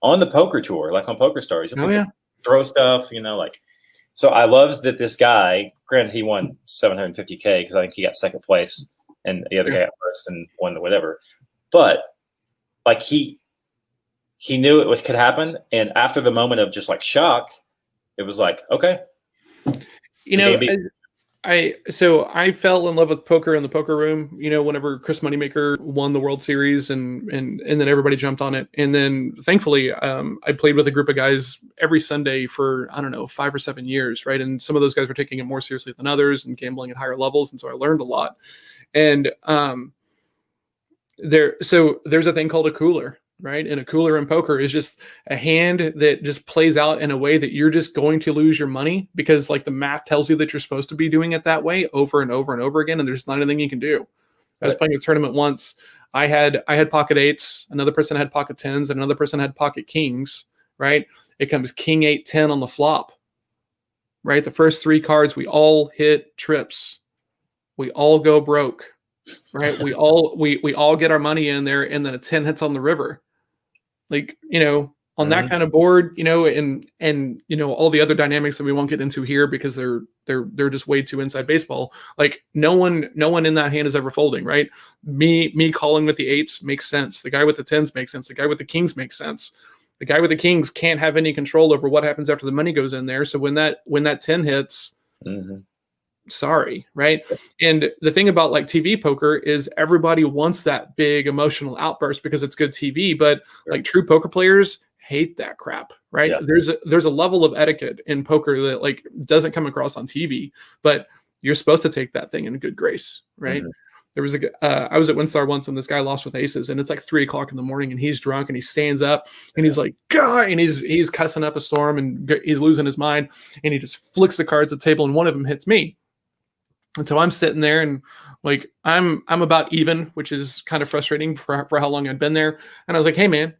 On the poker tour, like on Poker Stars. Throw stuff, like. So I love that this guy, granted, he won $750K because I think he got second place and the other guy got first and won the whatever. But like he knew it could happen. And after the moment of just like shock, it was like, okay. I fell in love with poker in the poker room, whenever Chris Moneymaker won the World Series and then everybody jumped on it. And then thankfully, I played with a group of guys every Sunday for, 5 or 7 years. Right. And some of those guys were taking it more seriously than others and gambling at higher levels. And so I learned a lot. And there's a thing called a cooler. Right. And a cooler in poker is just a hand that just plays out in a way that you're just going to lose your money because like the math tells you that you're supposed to be doing it that way over and over and over again. And there's not anything you can do. I was playing a tournament once. I had pocket eights. Another person had pocket tens and another person had pocket kings. Right. It comes king, 8, 10 on the flop. Right. The first 3 cards, we all hit trips. We all go broke. Right. we all get our money in there. And then a 10 hits on the river. Like, on that kind of board, and all the other dynamics that we won't get into here because they're just way too inside baseball. Like no one in that hand is ever folding, right? Me calling with the 8s makes sense. The guy with the 10s makes sense. The guy with the kings makes sense. The guy with the kings can't have any control over what happens after the money goes in there. So when that 10 hits, sorry, right? And the thing about like TV poker is everybody wants that big emotional outburst because it's good TV, but like true poker players hate that crap, right? There's a level of etiquette in poker that like doesn't come across on TV, but you're supposed to take that thing in good grace, right? There was I was at WinStar once and this guy lost with aces and it's like 3:00 in the morning and he's drunk and he stands up and he's like, God, and he's cussing up a storm and he's losing his mind and he just flicks the cards at the table and one of them hits me. And so I'm sitting there and like, I'm about even, which is kind of frustrating for how long I'd been there. And I was like, hey man,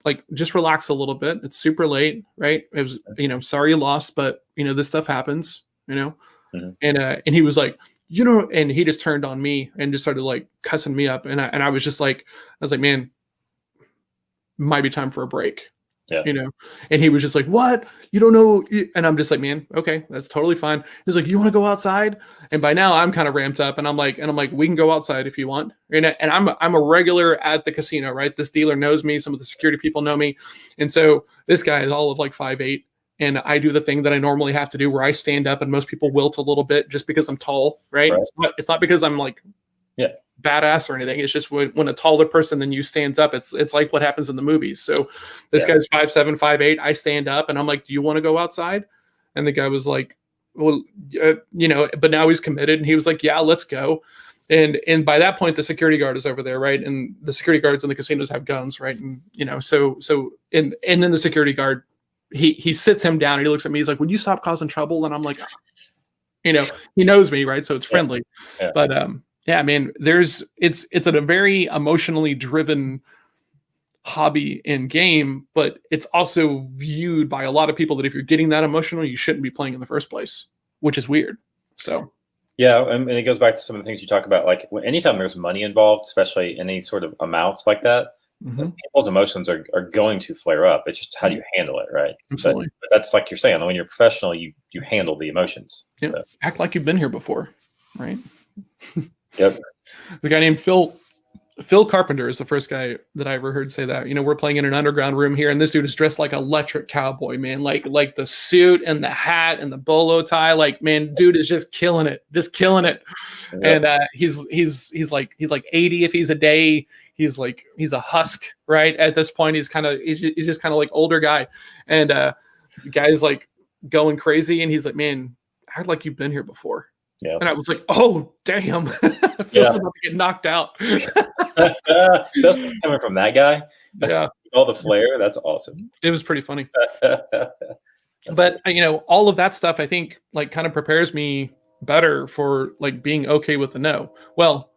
like just relax a little bit. It's super late, right? It was, sorry you lost, but this stuff happens, and he was like, and he just turned on me and just started like cussing me up. And I was like, man, might be time for a break. And he was just like, what? You don't know. And I'm just like, man, okay, that's totally fine. He's like, you want to go outside? And by now I'm kind of ramped up and I'm like, we can go outside if you want. And I'm a regular at the casino, right? This dealer knows me. Some of the security people know me. And so this guy is all of like 5'8". And I do the thing that I normally have to do where I stand up and most people wilt a little bit just because I'm tall, right? It's not because I'm like, badass or anything. It's just when a taller person than you stands up, it's like what happens in the movies. So this guy's 5'7", 5'8". I stand up and I'm like, do you want to go outside? And the guy was like, well, but now he's committed. And he was like, yeah, let's go. And by that point, the security guard is over there, right? And the security guards in the casinos have guns, right? And and then the security guard, he sits him down and he looks at me. He's like, would you stop causing trouble? And I'm like, he knows me, right? So it's friendly. But yeah, man, it's a very emotionally driven hobby in game, but it's also viewed by a lot of people that if you're getting that emotional, you shouldn't be playing in the first place, which is weird. So yeah, and it goes back to some of the things you talk about, like anytime there's money involved, especially any sort of amounts like that, people's emotions are going to flare up. It's just how do you handle it, right? Absolutely. But that's like you're saying, when you're professional, you handle the emotions. Yeah, so. Act like you've been here before, right? Yep. The guy named Phil Phil Carpenter is the first guy that I ever heard say that. We're playing in an underground room here, and this dude is dressed like electric cowboy, man. Like the suit and the hat and the bolo tie. Like, man, dude is just killing it. Yep. And he's like 80 if he's a day. He's a husk, right? At this point, he's just kind of like older guy. And the guy's like going crazy, and he's like, man, I act like you've been here before. Yeah. And I was like, oh, damn. Feels about to get knocked out. Especially coming from that guy. Yeah. All the flair. That's awesome. It was pretty funny. But, all of that stuff, I think, like, kind of prepares me better for, like, being okay with the no. Well,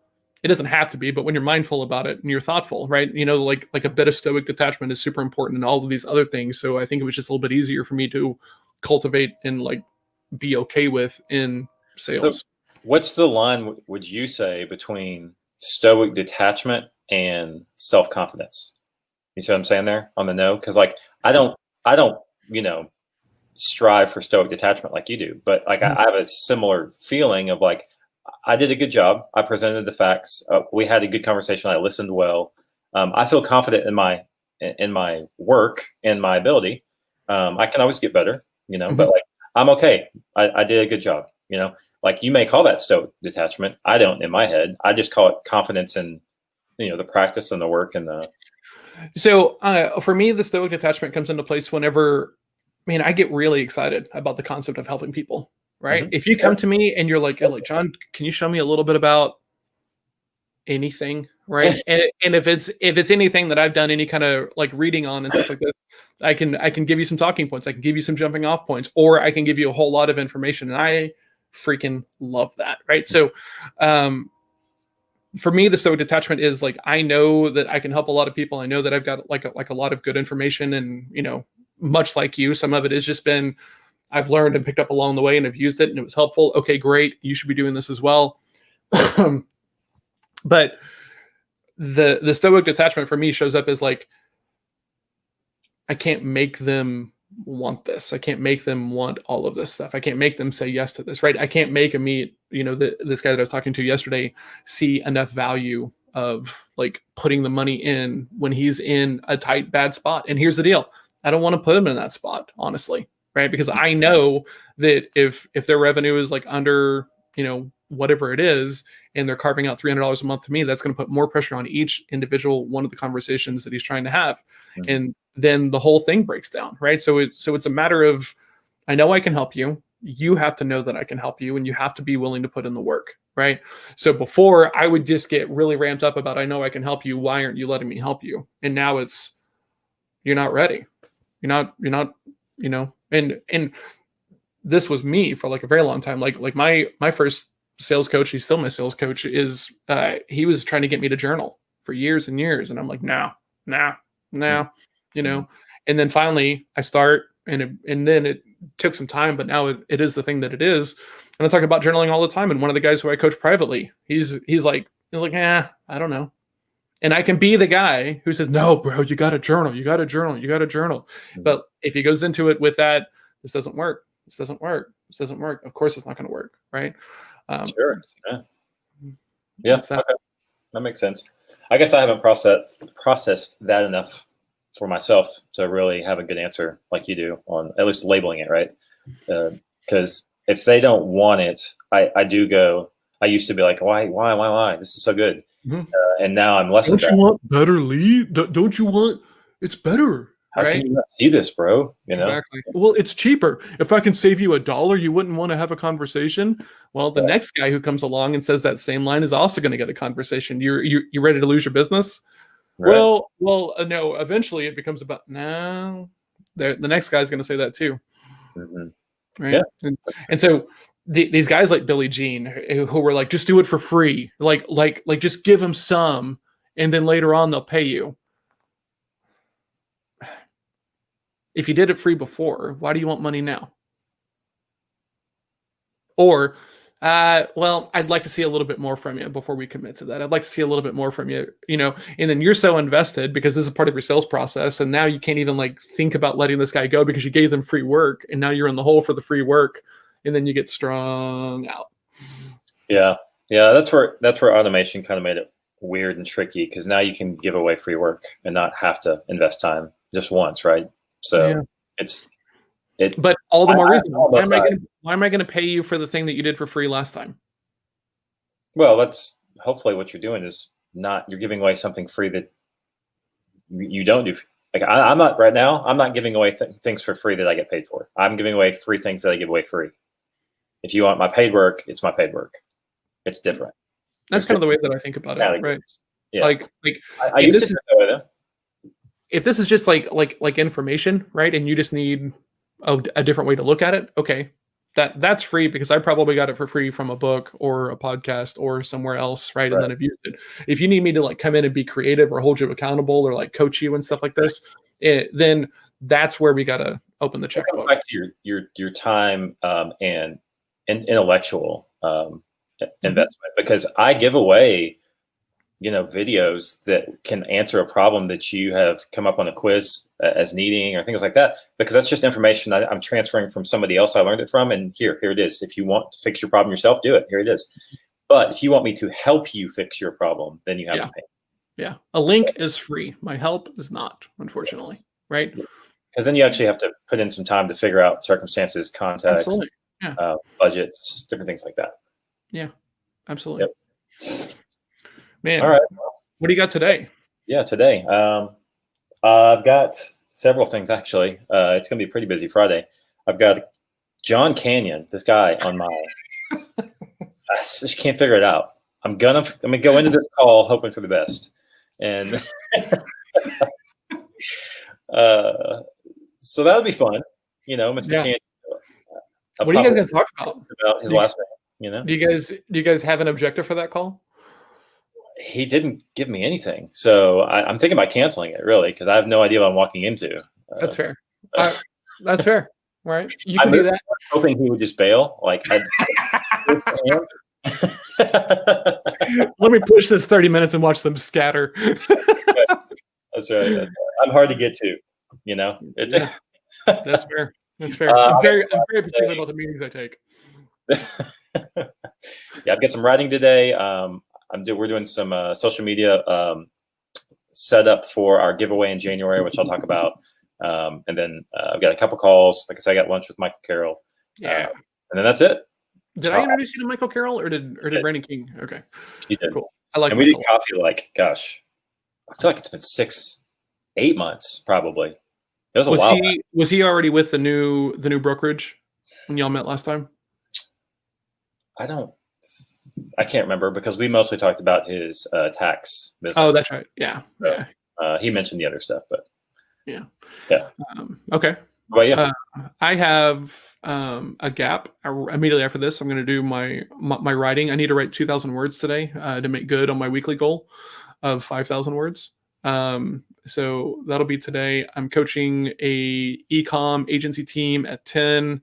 it doesn't have to be, but when you're mindful about it and you're thoughtful, right? Like a bit of stoic detachment is super important in all of these other things. So I think it was just a little bit easier for me to cultivate and, like, be okay with in sales. So what's the line, would you say, between stoic detachment and self-confidence? You see what I'm saying there on the no? Because, like, I don't strive for stoic detachment like you do, but, like, I have a similar feeling of, like, I did a good job. I presented the facts. We had a good conversation. I listened well. I feel confident in my work and my ability. I can always get better, but, like, I'm okay. I did a good job, like, you may call that stoic detachment. I don't in my head. I just call it confidence in, the practice and the work and the. So for me, the stoic detachment comes into place whenever, I get really excited about the concept of helping people, right? Mm-hmm. If you come to me and you're like, John, can you show me a little bit about anything, right? and if it's anything that I've done any kind of, like, reading on and stuff like this, I can give you some talking points. I can give you some jumping off points, or I can give you a whole lot of information. And I freaking love that, right? So for me, the stoic detachment is, like, I know that I can help a lot of people. I know that I've got like a lot of good information, and much like you, some of it has just been I've learned and picked up along the way, and I've used it and it was helpful. Okay, great. You should be doing this as well. But the stoic detachment for me shows up as, like, I can't make them want this. I can't make them want all of this stuff. I can't make them say yes to this, right? I can't make this guy that I was talking to yesterday see enough value of, like, putting the money in when he's in a tight, bad spot. And here's the deal. I don't want to put him in that spot, honestly, right? Because I know that if their revenue is, like, under, whatever it is, and they're carving out $300 a month to me, that's going to put more pressure on each individual one of the conversations that he's trying to have. Mm-hmm. And then the whole thing breaks down, right? So it's a matter of, I know I can help you. You have to know that I can help you, and you have to be willing to put in the work, right? So before, I would just get really ramped up about, I know I can help you. Why aren't you letting me help you? And now it's, you're not ready. You're not, and this was me for, like, a very long time. Like my first sales coach, he's still my sales coach, is he was trying to get me to journal for years and years. And I'm like, nah. And then finally I start, and then it took some time, but now it is the thing that it is. And I talk about journaling all the time. And one of the guys who I coach privately, he's like, I don't know. And I can be the guy who says, no, bro, you got to journal. Mm-hmm. But if he goes into it with that, this doesn't work. Of course, it's not going to work. Right. Sure. Yeah. Okay. That makes sense. I guess I haven't processed that enough for myself to really have a good answer like you do on at least labeling it, right? Because if they don't want it, I used to be like, why? This is so good. Mm-hmm. And now I'm less. Don't you want better lead? Don't you want? It's better. How can you not see this, bro? Exactly. Well, it's cheaper. If I can save you $1, you wouldn't want to have a conversation. Well, the next guy who comes along and says that same line is also going to get a conversation. You ready to lose your business? Right. Well, no. Eventually, it becomes about no. The next guy's going to say that too. Mm-hmm. Right. Yeah. And so these guys like Billy Jean, who were like, just do it for free, like just give them some, and then later on they'll pay you. If you did it free before, why do you want money now? Or, well, I'd like to see a little bit more from you before we commit to that. I'd like to see a little bit more from you, and then you're so invested because this is part of your sales process. And now you can't even, like, think about letting this guy go because you gave them free work. And now you're in the hole for the free work. And then you get strung out. Yeah. That's where automation kind of made it weird and tricky because now you can give away free work and not have to invest time just once, right? So but all the more reason. Why am I going to pay you for the thing that you did for free last time? Well, that's hopefully what you're doing is you're giving away something free that you don't do. Like I'm not right now. I'm not giving away things for free that I get paid for. I'm giving away free things that I give away free. If you want my paid work, it's my paid work. It's different. That's kind of the way that I think about it, right? Yeah. Like I used to do it. If this is just like information, right, and you just need a different way to look at it, okay, that's free because I probably got it for free from a book or a podcast or somewhere else, right? And then I've used it. If you need me to like come in and be creative or hold you accountable or like coach you and stuff like this, then that's where we got to open the checkbook. Back to your time and intellectual investment, because I give away videos that can answer a problem that you have come up on a quiz as needing or things like that, because that's just information I'm transferring from somebody else I learned it from, and here it is. If you want to fix your problem yourself, do it. Here it is. But if you want me to help you fix your problem, then you have to pay. Yeah, a link is free. My help is not, unfortunately, right? Because then you actually have to put in some time to figure out circumstances, context, budgets, different things like that. Yeah, absolutely. Yep. Man, all right. What do you got today? Yeah, today I've got several things actually. It's gonna be a pretty busy Friday. I've got John Canyon, this guy on my. I just can't figure it out. I'm gonna go into this call hoping for the best, and so that'll be fun. Mr. Canyon. What are you guys gonna talk about? About his last name. Do you guys have an objective for that call? He didn't give me anything, so I'm thinking about canceling it, really, because I have no idea what I'm walking into. That's fair. That's fair, right? You can do that. Hoping he would just bail. Like, let me push this 30 minutes and watch them scatter. That's right. I'm hard to get to. That's fair. That's fair. I'm very particular about the meetings I take. Yeah, I've got some writing today. We're doing some social media setup for our giveaway in January, which I'll talk about. And then I've got a couple calls. Like I said, I got lunch with Michael Carroll. Yeah. And then that's it. Did I introduce you to Michael Carroll or did Brandon King? Okay. You did. Cool. I like. And we did coffee gosh, I feel like it's been 6-8 months probably. It was a while back. Was he already with the new brokerage when y'all met last time? I can't remember because we mostly talked about his tax business. Oh, that's right. Yeah. So, he mentioned the other stuff, but yeah. Well, Okay. yeah. I have a gap immediately after this. I'm going to do my writing. I need to write 2,000 words today to make good on my weekly goal of 5,000 words. So that'll be today. I'm coaching a e-com agency team at 10.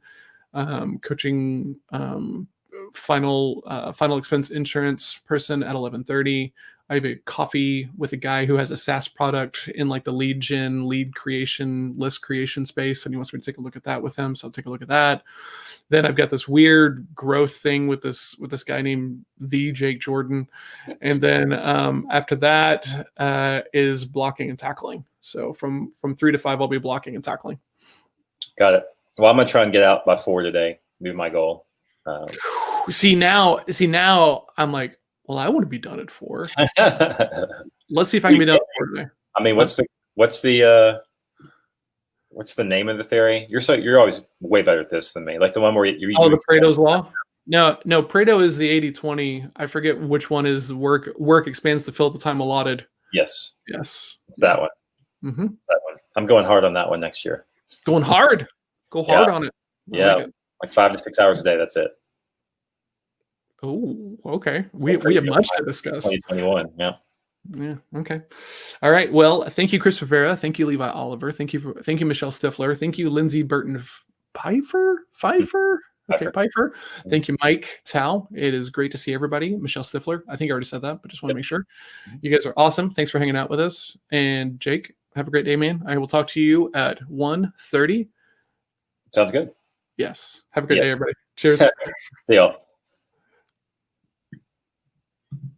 Coaching final expense insurance person at 11:30. I have a coffee with a guy who has a SaaS product in like the lead gen, lead creation, list creation space, and he wants me to take a look at that with him. So I'll take a look at that. Then I've got this weird growth thing with this guy named the Jake Jordan, and then after that is blocking and tackling. So from 3 to 5, I'll be blocking and tackling. Got it. Well, I'm gonna try and get out by 4 today. Be my goal. See now I'm like, well, I want to be done at 4. Let's see if I can be done at 4 today. I mean, what's the name of the theory? You're always way better at this than me. Like the one where the Pareto's law. No, Pareto is the 80-20. I forget which one is the work expands to fill the time allotted. Yes. It's that one. Mm-hmm. That one. I'm going hard on that one next year. Going hard. Go hard on it. Like 5 to 6 hours a day. That's it. Oh, okay. We have much to discuss. 2021. Yeah. Yeah. Okay. All right. Well, thank you, Chris Rivera. Thank you, Levi Oliver. Thank you, Michelle Stifler. Thank you, Lindsay Burton Pfeiffer. Okay, Pfeiffer. Thank you, Mike Tao. It is great to see everybody. Michelle Stifler. I think I already said that, but just want to make sure. You guys are awesome. Thanks for hanging out with us. And Jake, have a great day, man. I will talk to you at 1:30. Sounds good. Yes. Have a great day, everybody. Cheers. See y'all.